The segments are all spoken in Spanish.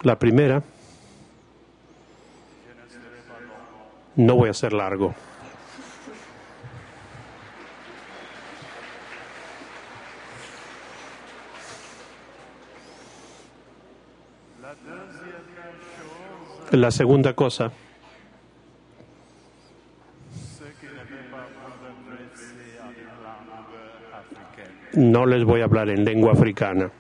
La primera, no voy a ser largo. La segunda cosa, no les voy a hablar en lengua africana.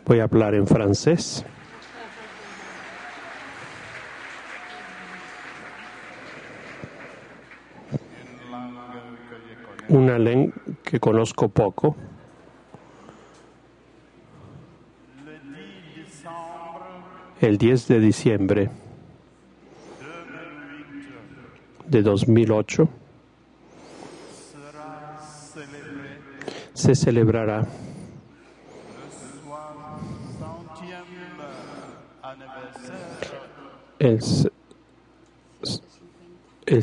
Voy a hablar en francés. Una lengua que conozco poco. El 10 de diciembre de 2008 se celebrará el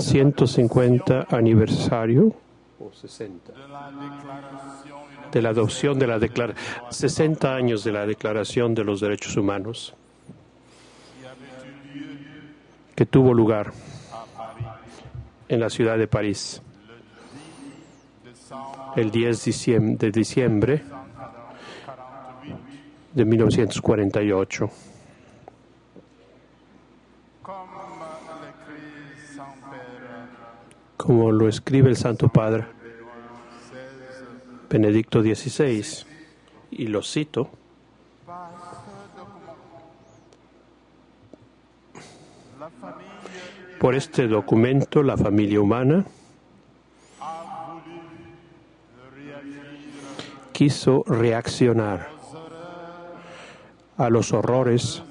150 aniversario o 60 de la adopción de la 60 años de la Declaración de los Derechos Humanos, que tuvo lugar en la ciudad de París el 10 de diciembre de 1948. Como lo escribe el Santo Padre Benedicto XVI, y lo cito: por este documento, la familia humana quiso reaccionar a los horrores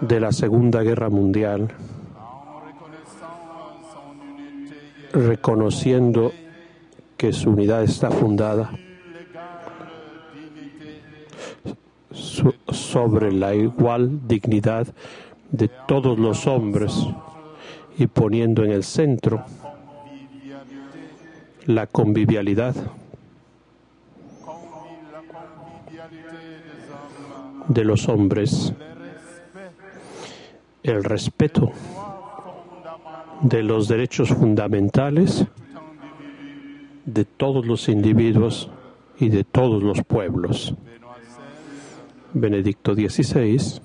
de la Segunda Guerra Mundial, reconociendo que su unidad está fundada sobre la igual dignidad de todos los hombres y poniendo en el centro la convivialidad de los hombres, el respeto de los derechos fundamentales de todos los individuos y de todos los pueblos. Benedicto XVI,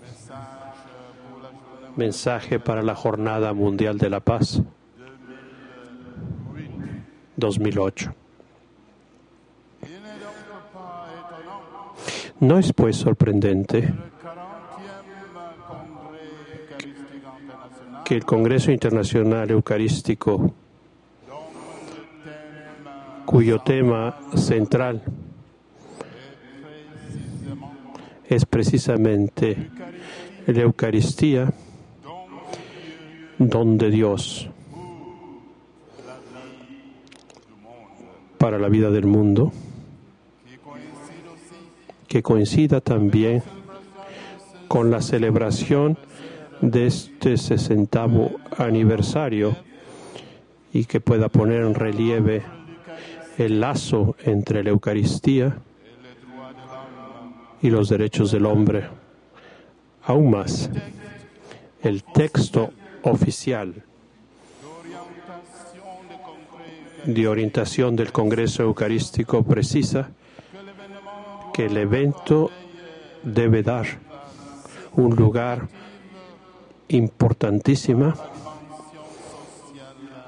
mensaje para la Jornada Mundial de la Paz 2008. No es pues sorprendente que el Congreso Internacional Eucarístico, cuyo tema central es precisamente la Eucaristía, don de Dios para la vida del mundo, que coincida también con la celebración de este 60º aniversario y que pueda poner en relieve el lazo entre la Eucaristía y los derechos del hombre. Aún más, el texto oficial de orientación del Congreso Eucarístico precisa que el evento debe dar un lugar importantísima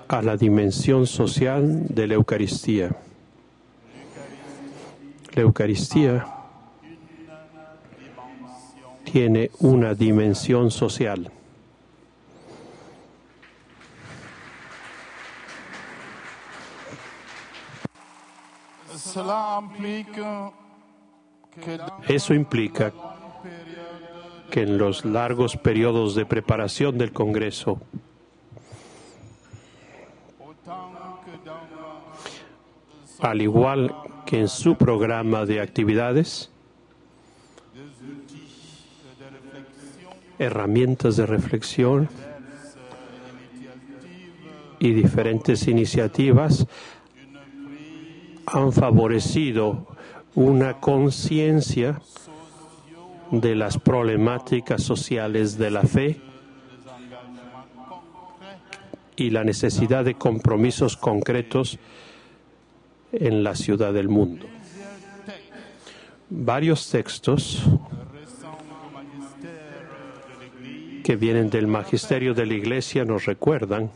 a la dimensión social de la Eucaristía. La Eucaristía tiene una dimensión social. Eso implica que en los largos periodos de preparación del Congreso, al igual que en su programa de actividades, herramientas de reflexión y diferentes iniciativas han favorecido una conciencia de las problemáticas sociales de la fe y la necesidad de compromisos concretos en la ciudad del mundo. Varios textos que vienen del magisterio de la Iglesia nos recuerdan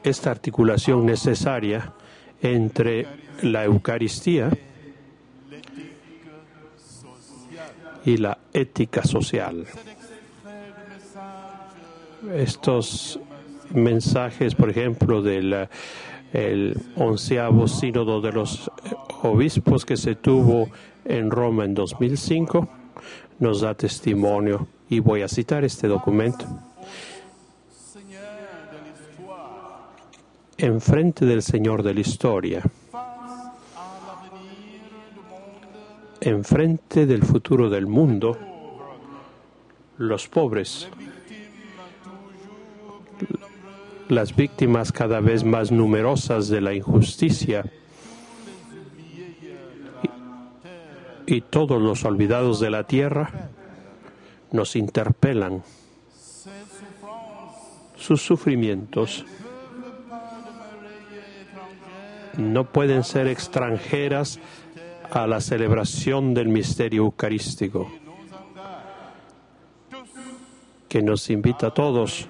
esta articulación necesaria entre la Eucaristía y la ética social. Estos mensajes, por ejemplo, del el 11º Sínodo de los Obispos que se tuvo en Roma en 2005, nos da testimonio, y voy a citar este documento. Enfrente del Señor de la historia, enfrente del futuro del mundo, los pobres, las víctimas cada vez más numerosas de la injusticia y todos los olvidados de la tierra nos interpelan. Sus sufrimientos no pueden ser extranjeras a la celebración del misterio eucarístico, que nos invita a todos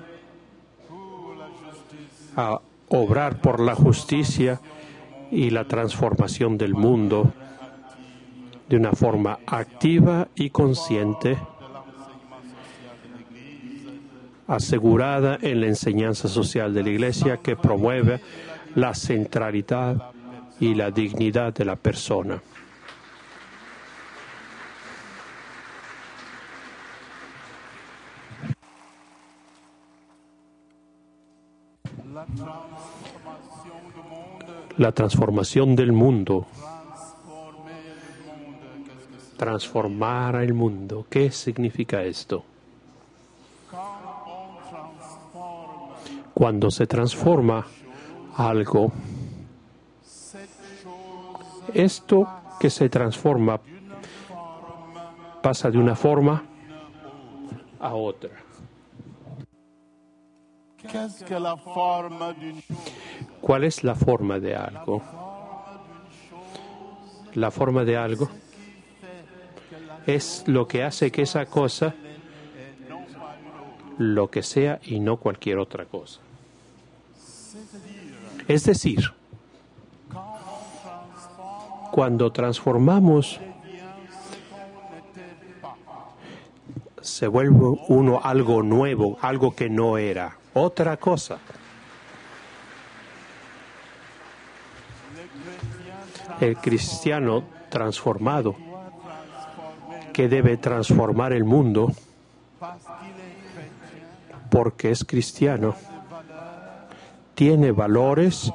a obrar por la justicia y la transformación del mundo de una forma activa y consciente, asegurada en la enseñanza social de la Iglesia que promueve la centralidad y la dignidad de la persona. La transformación del mundo. Transformar el mundo. ¿Qué significa esto? Cuando se transforma algo, esto que se transforma pasa de una forma a otra. ¿Cuál es la forma de algo? La forma de algo es lo que hace que esa cosa lo que sea y no cualquier otra cosa. Es decir, cuando transformamos, se vuelve uno algo nuevo, algo que no era, otra cosa. El cristiano transformado, que debe transformar el mundo, porque es cristiano, tiene valores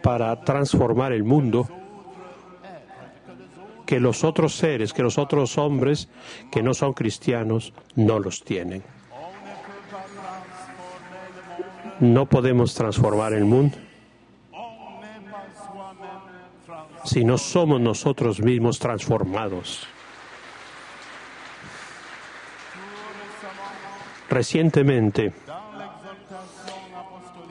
para transformar el mundo que los otros seres, que los otros hombres que no son cristianos no los tienen. No podemos transformar el mundo si no somos nosotros mismos transformados. Recientemente,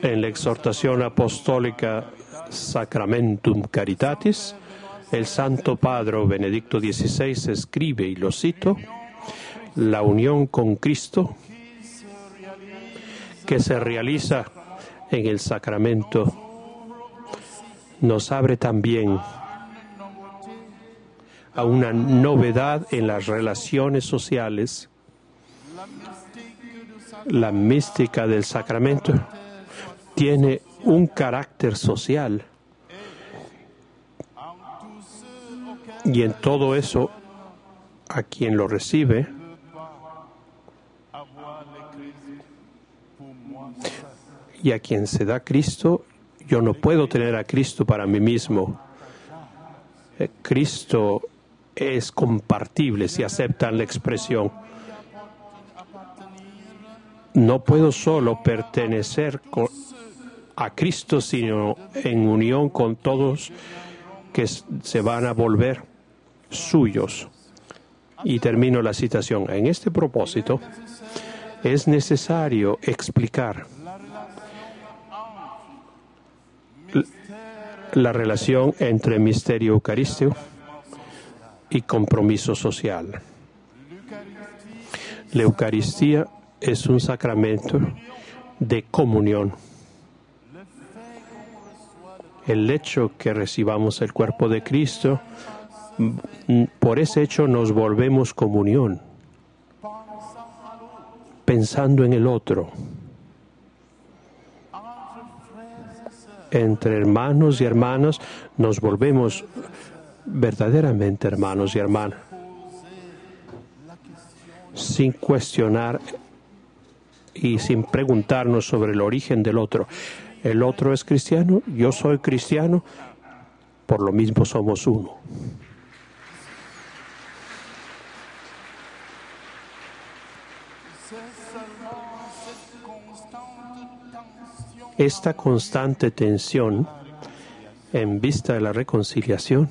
en la exhortación apostólica Sacramentum Caritatis, el Santo Padre Benedicto XVI escribe, y lo cito: la unión con Cristo que se realiza en el sacramento nos abre también a una novedad en las relaciones sociales. La mística del sacramento tiene un carácter social, y en todo eso, a quien lo recibe, y a quien se da Cristo, yo no puedo tener a Cristo para mí mismo. Cristo es compartible si aceptan la expresión. no puedo solo pertenecer a Cristo, sino en unión con todos que se van a volver suyos. Y termino la citación. En este propósito, es necesario explicar la relación entre misterio eucarístico y compromiso social. La Eucaristía es un sacramento de comunión. El hecho que recibamos el cuerpo de Cristo, por ese hecho nos volvemos comunión, pensando en el otro. Entre hermanos y hermanas nos volvemos verdaderamente hermanos y hermanas, sin cuestionar y sin preguntarnos sobre el origen del otro. El otro es cristiano, yo soy cristiano, por lo mismo somos uno. Esta constante tensión en vista de la reconciliación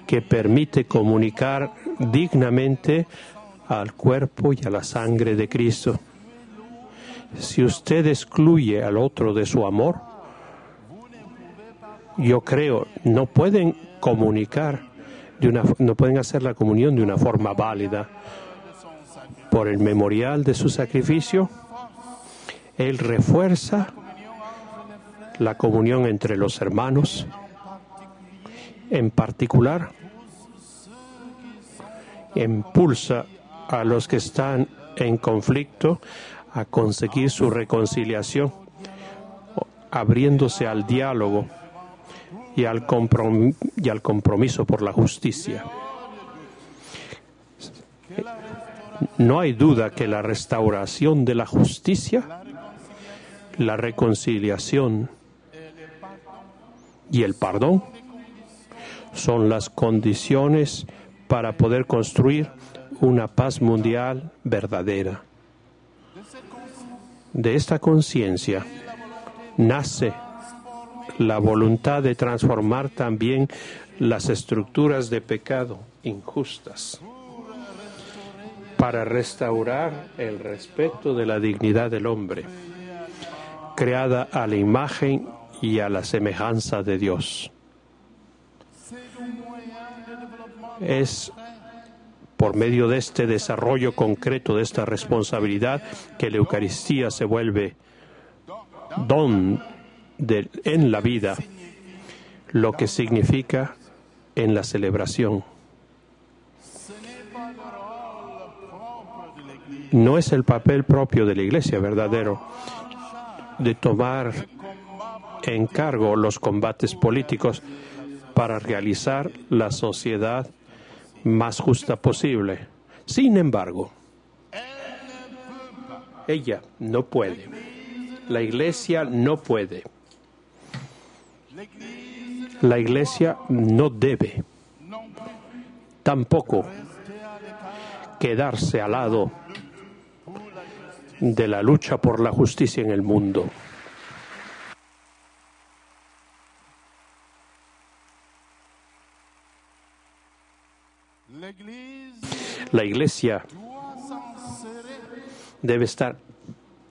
que permite comunicar dignamente al cuerpo y a la sangre de Cristo. Si usted excluye al otro de su amor, yo creo, no pueden comunicar, no pueden hacer la comunión de una forma válida. Por el memorial de su sacrificio, Él refuerza la comunión entre los hermanos, en particular, impulsa a los que están en conflicto a conseguir su reconciliación, abriéndose al diálogo y al compromiso por la justicia. No hay duda que la restauración de la justicia, la reconciliación y el perdón son las condiciones para poder construir una paz mundial verdadera. De esta conciencia nace la voluntad de transformar también las estructuras de pecado injustas para restaurar el respeto de la dignidad del hombre, creada a la imagen y a la semejanza de Dios. Es por medio de este desarrollo concreto de esta responsabilidad que la Eucaristía se vuelve don en la vida, lo que significa en la celebración. No es el papel propio de la Iglesia verdadero de tomar en cargo los combates políticos para realizar la sociedad más justa posible. Sin embargo, ella no puede. La Iglesia no puede. La Iglesia no debe tampoco quedarse al lado de la lucha por la justicia en el mundo. La Iglesia debe estar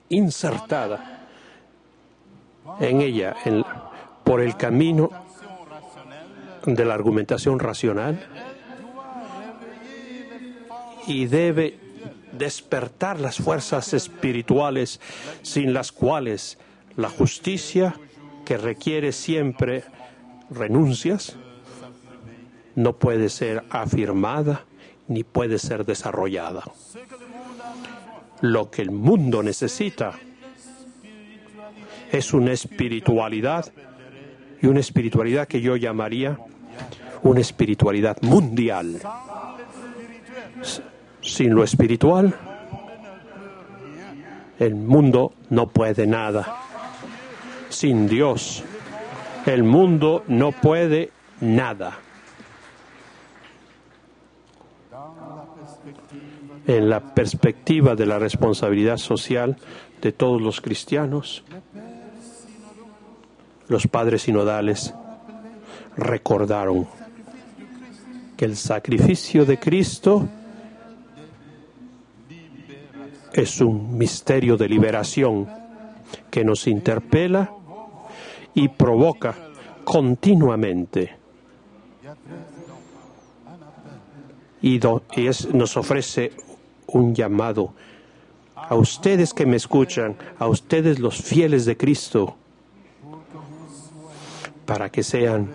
insertada en ella por el camino de la argumentación racional y debe despertar las fuerzas espirituales sin las cuales la justicia, que requiere siempre renuncias, no puede ser afirmada ni puede ser desarrollada. Lo que el mundo necesita es una espiritualidad, y una espiritualidad que yo llamaría una espiritualidad mundial. Sin lo espiritual, el mundo no puede nada. Sin Dios, el mundo no puede nada. en la perspectiva de la responsabilidad social de todos los cristianos, los padres sinodales recordaron que el sacrificio de Cristo es un misterio de liberación que nos interpela y provoca continuamente nos ofrece un llamado a ustedes que me escuchan, a ustedes los fieles de Cristo, para que sean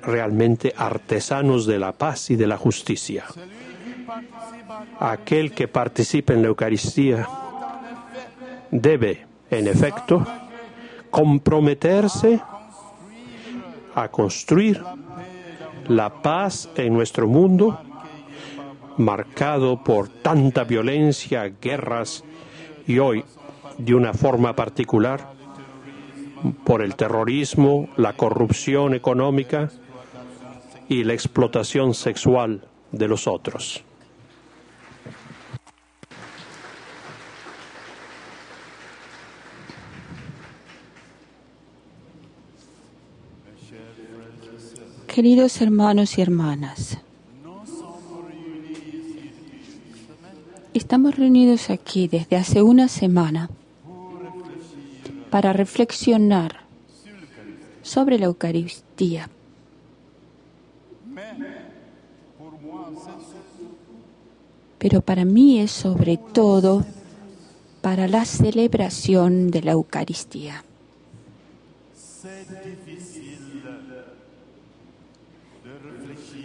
realmente artesanos de la paz y de la justicia. Aquel que participe en la Eucaristía debe, en efecto, comprometerse a construir la paz en nuestro mundo, marcado por tanta violencia, guerras y hoy, de una forma particular, por el terrorismo, la corrupción económica y la explotación sexual de los otros. Queridos hermanos y hermanas, estamos reunidos aquí desde hace una semana para reflexionar sobre la Eucaristía. Pero para mí es sobre todo para la celebración de la Eucaristía.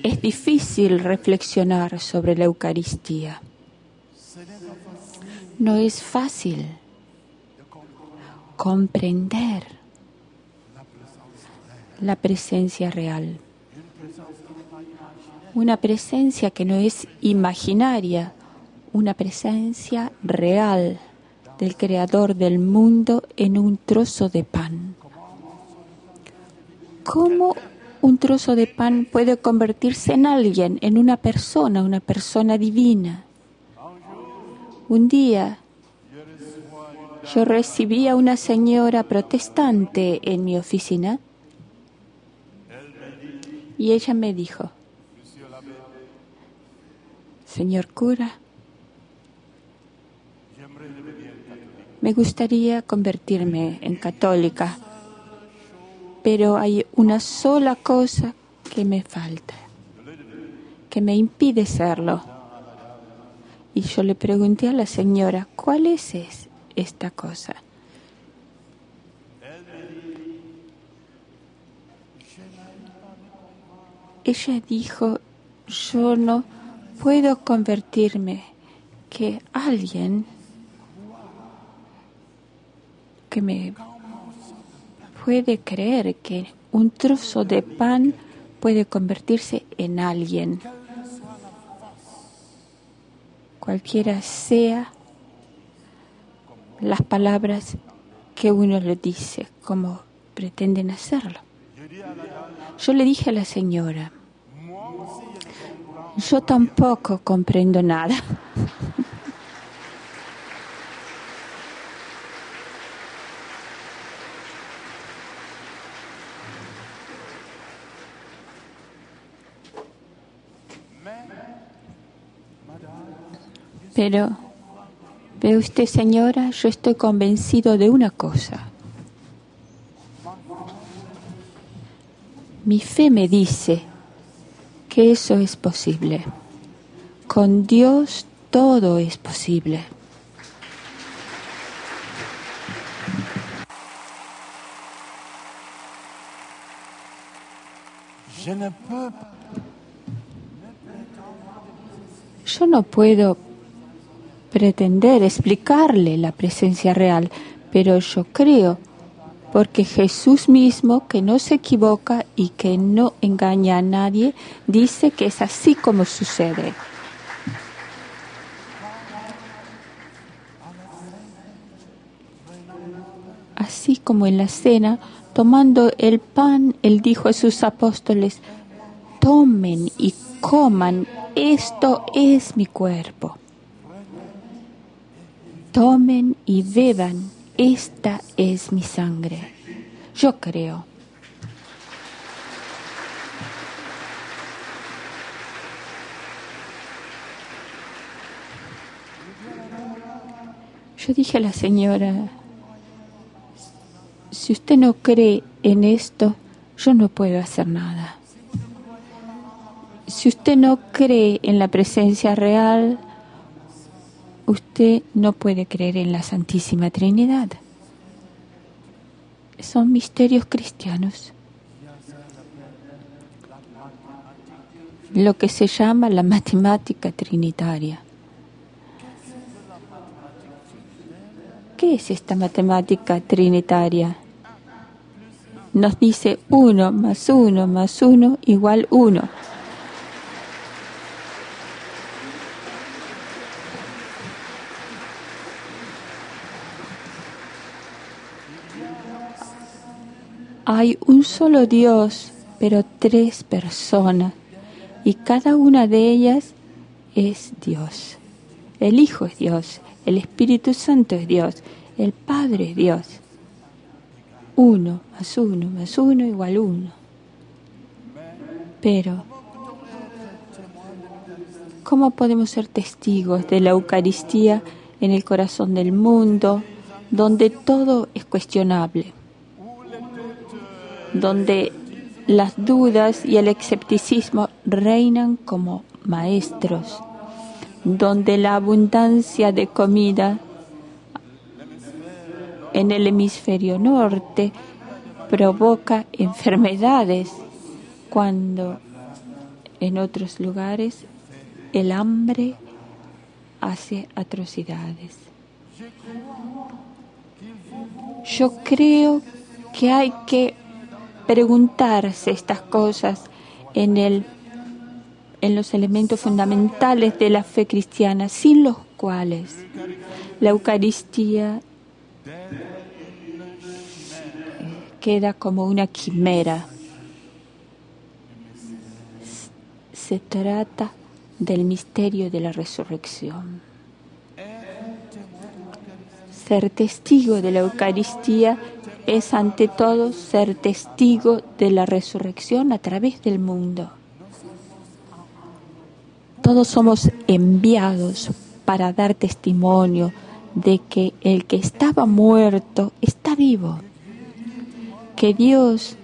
Es difícil reflexionar sobre la Eucaristía. No es fácil comprender la presencia real. Una presencia que no es imaginaria, una presencia real del Creador del mundo en un trozo de pan. ¿Cómo un trozo de pan puede convertirse en alguien, en una persona divina? Un día yo recibí a una señora protestante en mi oficina y ella me dijo: Señor cura, me gustaría convertirme en católica, pero hay una sola cosa que me falta, que me impide serlo. Y yo le pregunté a la señora, ¿cuál es esta cosa? Ella dijo, yo no puedo convertirme, que alguien que me puede creer que un trozo de pan puede convertirse en alguien, cualquiera sea las palabras que uno le dice, como pretenden hacerlo. Yo le dije a la señora, yo tampoco comprendo nada. Pero, ¿ve usted, señora? Yo estoy convencido de una cosa. Mi fe me dice que eso es posible. Con Dios todo es posible. Yo no puedo pretender explicarle la presencia real, pero yo creo, porque Jesús mismo, que no se equivoca y que no engaña a nadie, dice que es así como sucede. Así como en la cena, tomando el pan, Él dijo a sus apóstoles, tomen y coman, esto es mi cuerpo. Tomen y beban, esta es mi sangre. Yo creo. Yo dije a la señora, si usted no cree en esto, yo no puedo hacer nada. Si usted no cree en la presencia real, usted no puede creer en la Santísima Trinidad. Son misterios cristianos. Lo que se llama la matemática trinitaria. ¿Qué es esta matemática trinitaria? Nos dice 1 más 1 más 1 igual 1. Hay un solo Dios, pero 3 personas, y cada una de ellas es Dios. El Hijo es Dios, el Espíritu Santo es Dios, el Padre es Dios. 1 más 1 más 1 igual 1. Pero, ¿cómo podemos ser testigos de la Eucaristía en el corazón del mundo, donde todo es cuestionable? Donde las dudas y el escepticismo reinan como maestros, donde la abundancia de comida en el hemisferio norte provoca enfermedades, cuando en otros lugares el hambre hace atrocidades. Yo creo que hay que preguntarse estas cosas en los elementos fundamentales de la fe cristiana, sin los cuales la Eucaristía queda como una quimera. Se trata del misterio de la resurrección. Ser testigo de la Eucaristía es ante todo ser testigo de la resurrección a través del mundo. Todos somos enviados para dar testimonio de que el que estaba muerto está vivo, que Dios,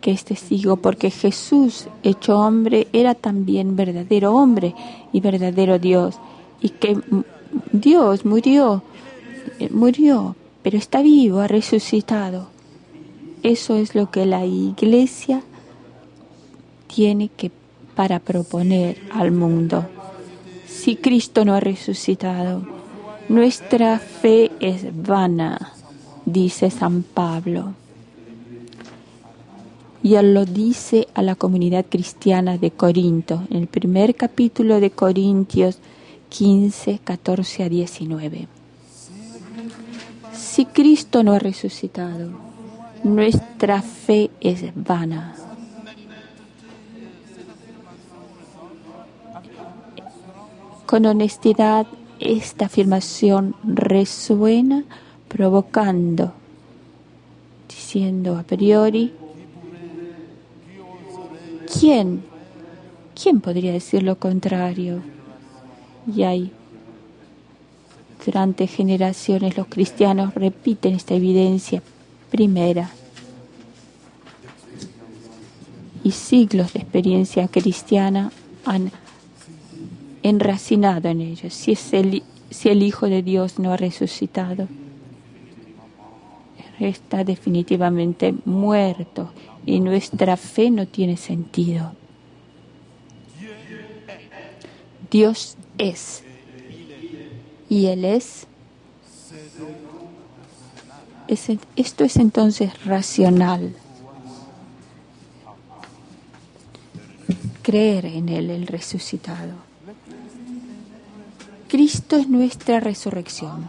que es testigo, porque Jesús, hecho hombre, era también verdadero hombre y verdadero Dios, y que Dios murió, pero está vivo, ha resucitado. Eso es lo que la Iglesia tiene que para proponer al mundo. Si Cristo no ha resucitado, nuestra fe es vana, dice San Pablo. Y él lo dice a la comunidad cristiana de Corinto, en el primer capítulo de Corintios 15, 14 a 19. Si Cristo no ha resucitado, nuestra fe es vana. Con honestidad, esta afirmación resuena provocando, diciendo a priori, ¿quién podría decir lo contrario? Y hay, durante generaciones, los cristianos repiten esta evidencia primera. Y siglos de experiencia cristiana han enracinado en ellos. Si el Hijo de Dios no ha resucitado, está definitivamente muerto y nuestra fe no tiene sentido. Dios es, y Él es. Esto es entonces racional. Creer en Él, el resucitado. Cristo es nuestra resurrección.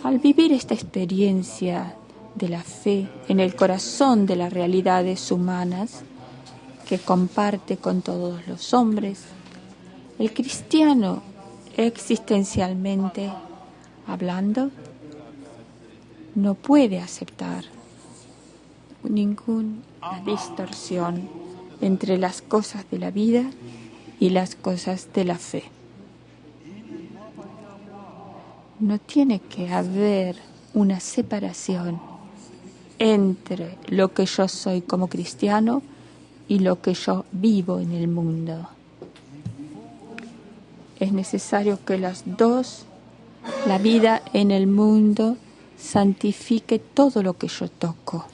Al vivir esta experiencia de la fe en el corazón de las realidades humanas que comparte con todos los hombres, el cristiano, existencialmente hablando, no puede aceptar ninguna distorsión entre las cosas de la vida y las cosas de la fe. No tiene que haber una separación entre lo que yo soy como cristiano y lo que yo vivo en el mundo. Es necesario que las dos, la vida en el mundo, santifique todo lo que yo toco.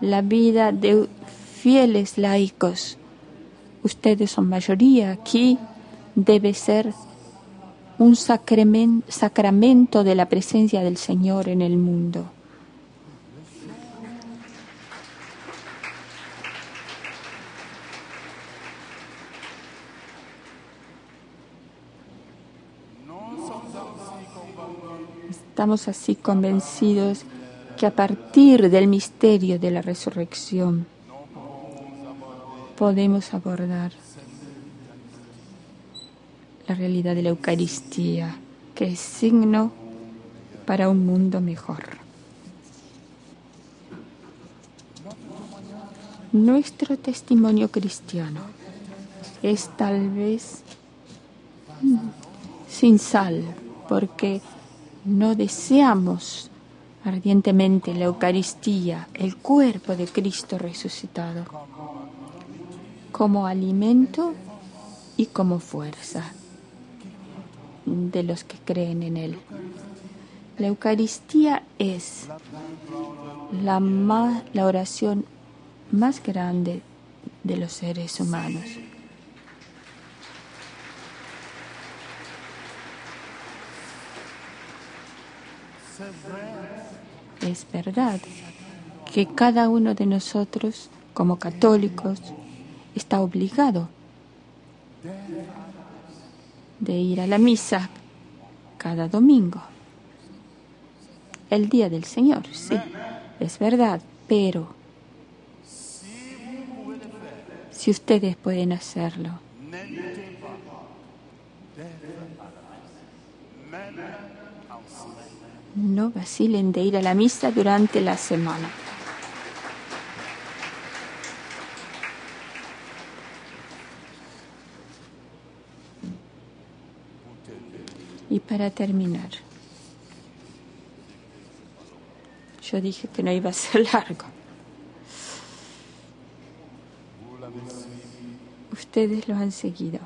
La vida de fieles laicos, ustedes son mayoría aquí, debe ser un sacramento de la presencia del Señor en el mundo. Estamos así convencidos que a partir del misterio de la resurrección podemos abordar la realidad de la Eucaristía, que es signo para un mundo mejor. Nuestro testimonio cristiano es tal vez sin sal, porque no deseamos ardientemente la Eucaristía, el cuerpo de Cristo resucitado, como alimento y como fuerza de los que creen en Él. La Eucaristía es la oración más grande de los seres humanos. Es verdad que cada uno de nosotros, como católicos, está obligado de ir a la misa cada domingo. El día del Señor, sí, es verdad, pero si ustedes pueden hacerlo, no vacilen de ir a la misa durante la semana. Y para terminar, yo dije que no iba a ser largo. Ustedes lo han seguido.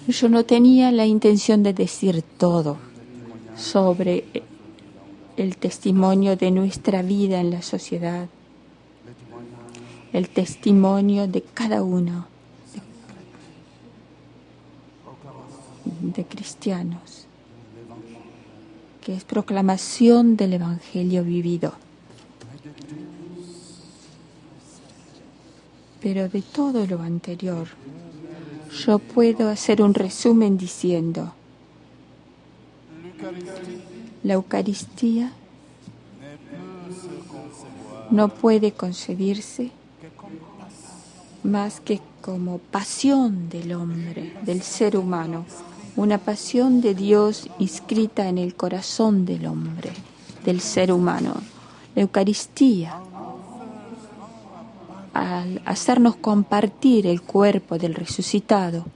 Yo no tenía la intención de decir todo sobre el testimonio de nuestra vida en la sociedad, el testimonio de cada uno de cristianos, que es proclamación del Evangelio vivido. Pero de todo lo anterior, yo puedo hacer un resumen diciendo: la Eucaristía no puede concebirse más que como pasión del hombre, del ser humano, una pasión de Dios inscrita en el corazón del hombre, del ser humano. La Eucaristía, al hacernos compartir el cuerpo del resucitado,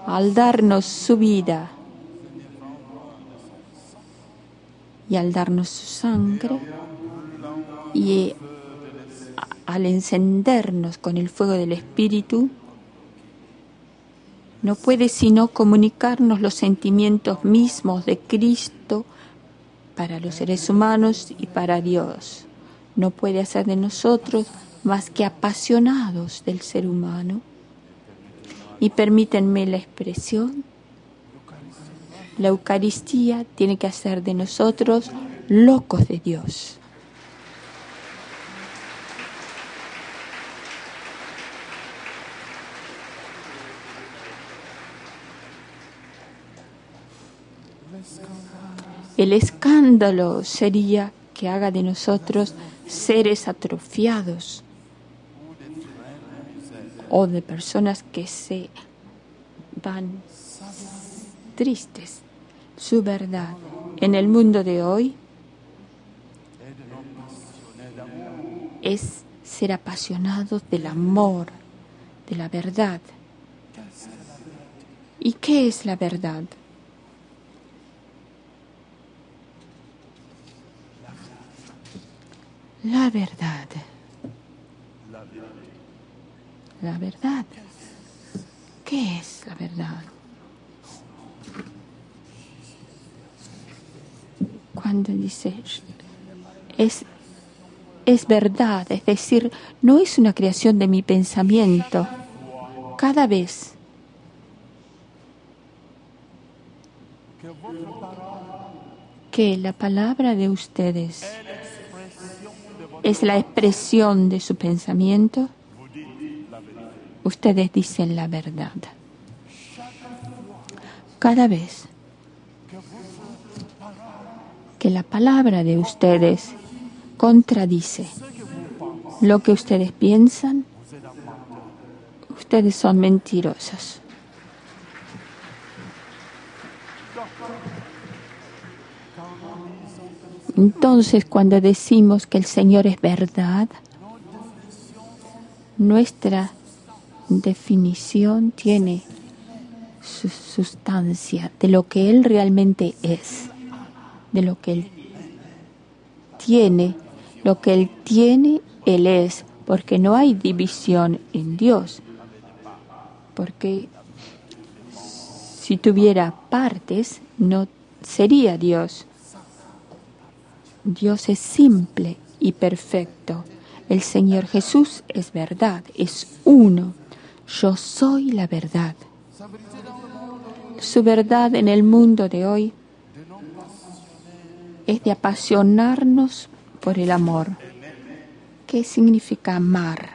al darnos su vida y al darnos su sangre, y al encendernos con el fuego del Espíritu, no puede sino comunicarnos los sentimientos mismos de Cristo para los seres humanos y para Dios. No puede hacer de nosotros más que apasionados del ser humano. Y permítanme la expresión, la Eucaristía tiene que hacer de nosotros locos de Dios. El escándalo sería que haga de nosotros seres atrofiados o de personas que se van tristes. Su verdad en el mundo de hoy es ser apasionados del amor, de la verdad. ¿Y qué es la verdad? La verdad. La verdad. ¿Qué es la verdad? Cuando dice es verdad, es decir, no es una creación de mi pensamiento. Cada vez que la palabra de ustedes es la expresión de su pensamiento, ustedes dicen la verdad. Cada vez que la palabra de ustedes contradice lo que ustedes piensan, ustedes son mentirosos. Entonces, cuando decimos que el Señor es verdad, nuestra definición tiene su sustancia de lo que Él realmente es, de lo que Él tiene. Lo que Él tiene, Él es, porque no hay división en Dios. Porque si tuviera partes, no sería Dios. Dios es simple y perfecto. El Señor Jesús es verdad, es uno. Yo soy la verdad. Su verdad en el mundo de hoy es de apasionarnos por el amor. ¿Qué significa amar?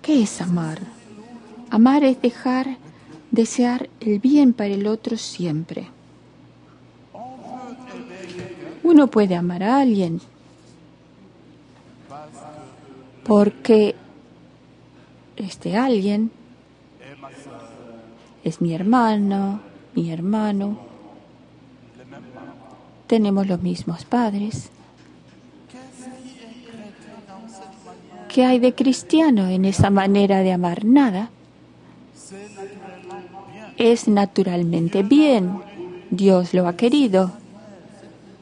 ¿Qué es amar? Amar es desear el bien para el otro siempre. Uno puede amar a alguien porque este alguien es mi hermano, tenemos los mismos padres. ¿Qué hay de cristiano en esa manera de amar? Nada. Es naturalmente bien. Dios lo ha querido.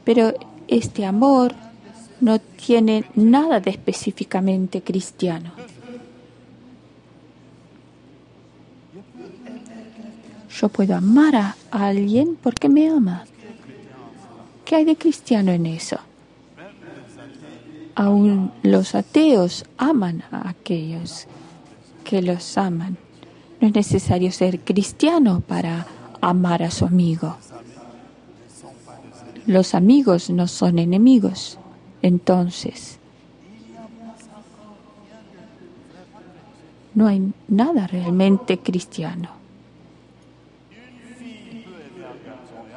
Pero este amor no tiene nada de específicamente cristiano. Yo puedo amar a alguien porque me ama. ¿Qué hay de cristiano en eso? Aún los ateos aman a aquellos que los aman. No es necesario ser cristiano para amar a su amigo. Los amigos no son enemigos. Entonces, no hay nada realmente cristiano.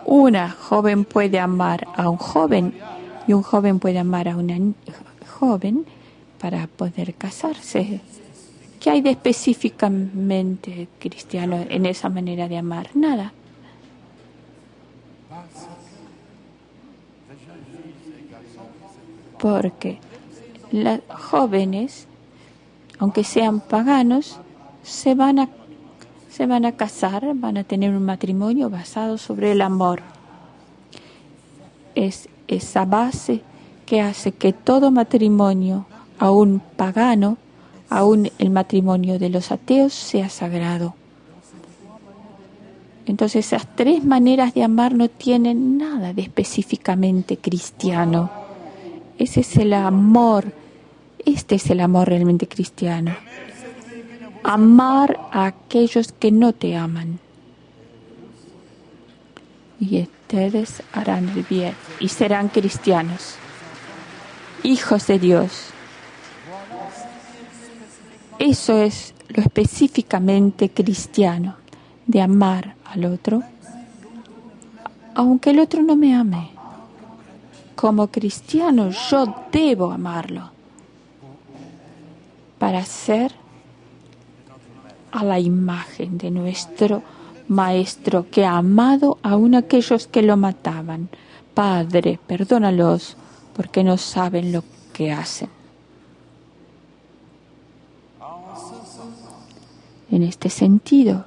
Una joven puede amar a un joven y un joven puede amar a una joven para poder casarse. ¿Qué hay de específicamente cristiano en esa manera de amar? Nada. Porque las jóvenes, aunque sean paganos, se van a casar, van a tener un matrimonio basado sobre el amor. Es esa base que hace que todo matrimonio, aún pagano, aún el matrimonio de los ateos, sea sagrado. Entonces esas tres maneras de amar no tienen nada de específicamente cristiano. Ese es el amor, este es el amor realmente cristiano. Amar a aquellos que no te aman. Y ustedes harán el bien y serán cristianos, hijos de Dios. Eso es lo específicamente cristiano, de amar al otro, aunque el otro no me ame. Como cristiano yo debo amarlo para ser a la imagen de nuestro Maestro, que ha amado aún a aquellos que lo mataban. Padre, perdónalos porque no saben lo que hacen. En este sentido,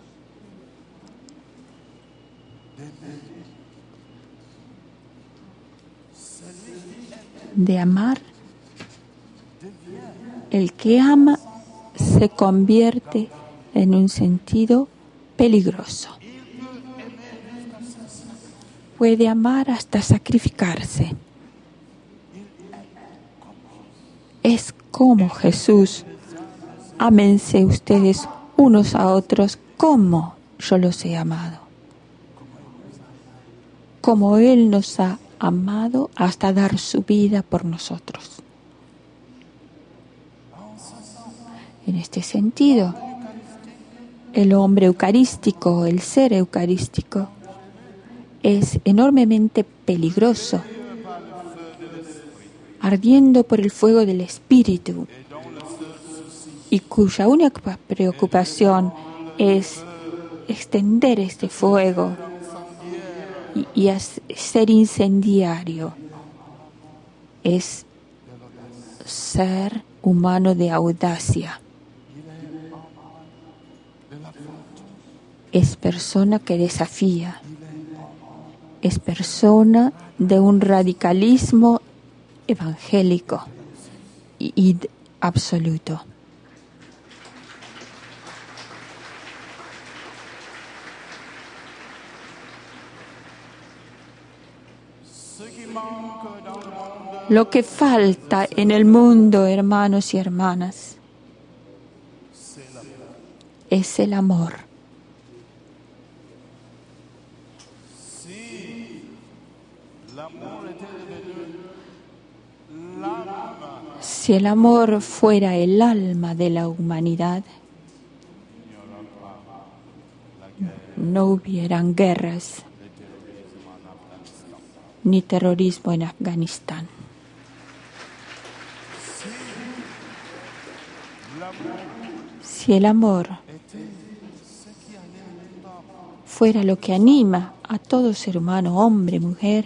de amar, el que ama se convierte en un sentido peligroso. Puede amar hasta sacrificarse. Es como Jesús. Ámense ustedes unos a otros como yo los he amado. Como Él nos ha amado hasta dar su vida por nosotros. En este sentido, el hombre eucarístico, el ser eucarístico, es enormemente peligroso, ardiendo por el fuego del Espíritu, y cuya única preocupación es extender este fuego y ser incendiario. Es ser humano de audacia. Es persona que desafía. Es persona de un radicalismo evangélico y absoluto. Lo que falta en el mundo, hermanos y hermanas, es el amor. Si el amor fuera el alma de la humanidad, no hubieran guerras ni terrorismo en Afganistán. Si el amor fuera lo que anima a todo ser humano, hombre, mujer,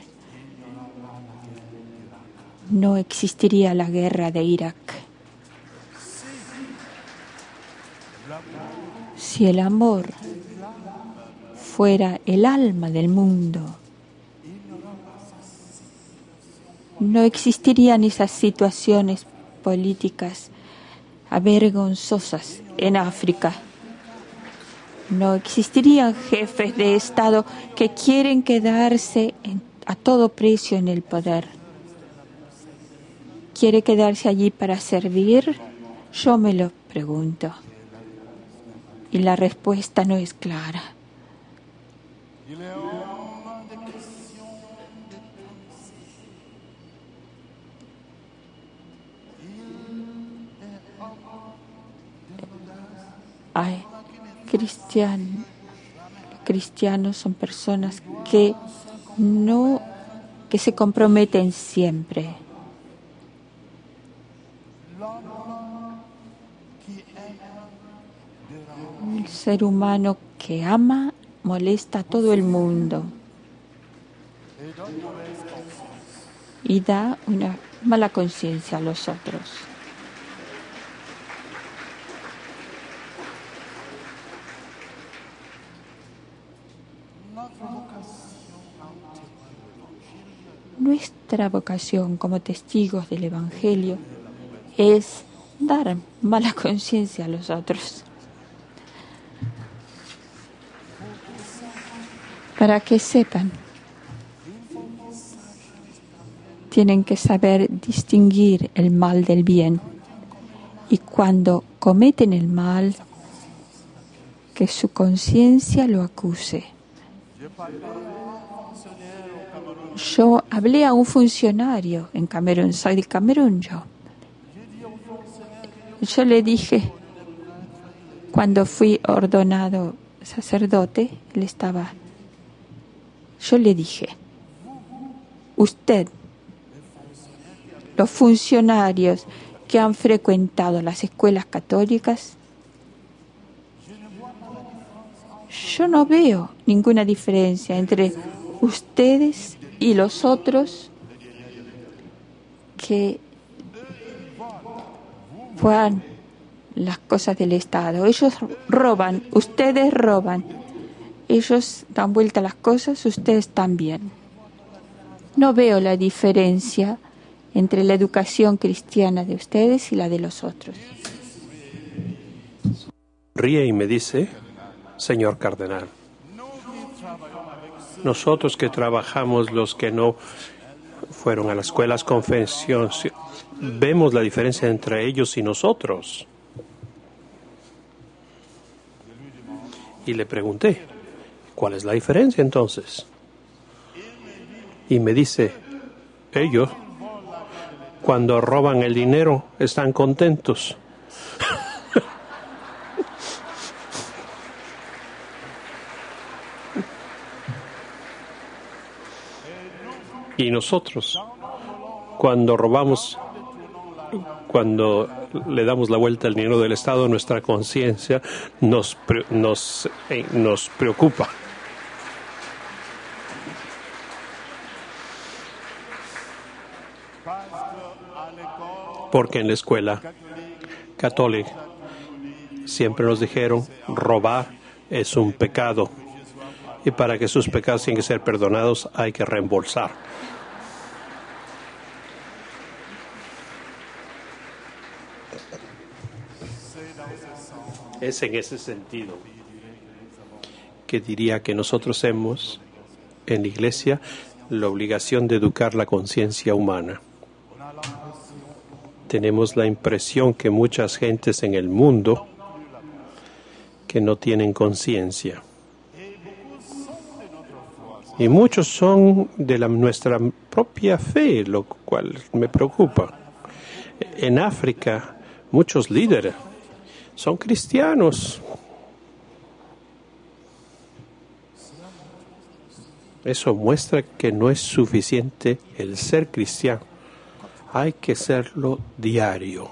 no existiría la guerra de Irak. Si el amor fuera el alma del mundo, no existirían esas situaciones políticas avergonzosas en África. No existirían jefes de Estado que quieren quedarse a todo precio en el poder. ¿Quiere quedarse allí para servir? Yo me lo pregunto. Y la respuesta no es clara. Ay, cristianos son personas que se comprometen siempre. El ser humano que ama molesta a todo el mundo y da una mala conciencia a los otros. Nuestra vocación como testigos del Evangelio es dar mala conciencia a los otros, para que sepan. Tienen que saber distinguir el mal del bien, y cuando cometen el mal, que su conciencia lo acuse. Yo hablé a un funcionario en Camerún, soy de Camerún yo. Yo le dije, cuando fui ordenado sacerdote, yo le dije, usted, los funcionarios que han frecuentado las escuelas católicas, yo no veo ninguna diferencia entre ustedes y los otros que juegan las cosas del Estado. Ellos roban, ustedes roban. Ellos dan vuelta a las cosas, ustedes también. No veo la diferencia entre la educación cristiana de ustedes y la de los otros. Ríe y me dice, señor cardenal, nosotros que trabajamos, los que no fueron a las escuelas confesionales, vemos la diferencia entre ellos y nosotros. Y le pregunté, ¿cuál es la diferencia entonces? Y me dice, ellos, cuando roban el dinero, están contentos. Y nosotros, cuando robamos, cuando le damos la vuelta al dinero del Estado, nuestra conciencia nos preocupa. Porque en la escuela católica siempre nos dijeron, robar es un pecado. Y para que sus pecados tengan que ser perdonados, hay que reembolsar. Es en ese sentido que diría que nosotros hemos, en la Iglesia, la obligación de educar la conciencia humana. Tenemos la impresión que muchas gentes en el mundo que no tienen conciencia. Y muchos son de nuestra propia fe, lo cual me preocupa. En África, muchos líderes son cristianos. Eso muestra que no es suficiente el ser cristiano. Hay que serlo diario.